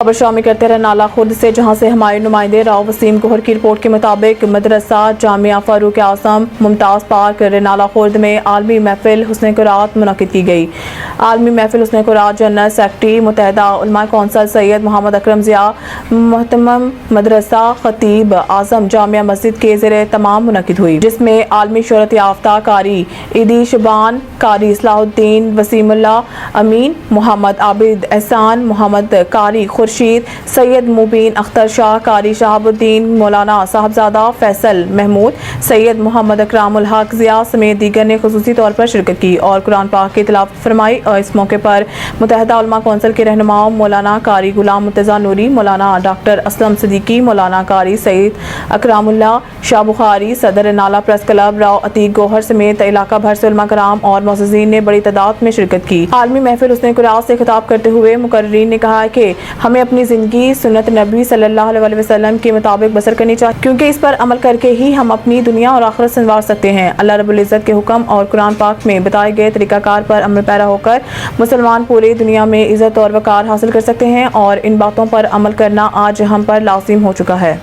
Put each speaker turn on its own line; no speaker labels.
خبر شامل کرتے رہے نالا خرد سے، جہاں سے ہمارے نمائندے راؤ وسیم گوہر کی رپورٹ کے مطابق مدرسہ جامعہ فاروق اعظم ممتاز پارک نالا خرد میں عالمی محفل حسن قرات منعقد کی گئی۔ عالمی محفل حسن قرات جنرل سیکرٹری متحدہ علماء کونسل سید محمد اکرم ضیاء محتمم مدرسہ خطیب اعظم جامعہ مسجد کے زیر اہتمام منعقد ہوئی، جس میں عالمی شہرت یافتہ قاری عیدی شبان، قاری اصلاح الدین وسیم اللہ امین، محمد عابد احسان، محمد قاری خورشید، سید مبین اختر شاہ، قاری شہاب الدین، مولانا صاحبزادہ فیصل محمود، سید محمد اکرام الحق ضیاء سمیت دیگر نے خصوصی طور پر شرکت کی اور قرآن پاک کی تلاوت فرمائی۔ اور اس موقع پر متحدہ علماء کونسل کے رہنماؤں مولانا قاری غلام مرتضیٰ نوری، مولانا ڈاکٹر اسلم صدیقی، مولانا قاری سید اکرام اللہ شاہ بخاری، صدر نالا پریس کلب راؤ عتیق گوہر سمیت علاقہ بھر سے علماء کرام اور معززین نے بڑی تعداد میں شرکت کی۔ عالمی محفل حسن قرات سے خطاب کرتے ہوئے مقررین نے کہا کہ ہمیں اپنی زندگی سنت نبی صلی اللہ علیہ وسلم کے مطابق بسر کرنی چاہیے، کیونکہ اس پر عمل کر کے ہی ہم اپنی دنیا اور آخرت سنوار سکتے ہیں۔ اللہ رب العزت کے حکم اور قرآن پاک میں بتائے گئے طریقہ کار پر عمل پیرا ہو کر مسلمان پوری دنیا میں عزت اور وقار حاصل کر سکتے ہیں، اور ان باتوں پر عمل کرنا آج ہم پر لازم ہو چکا ہے۔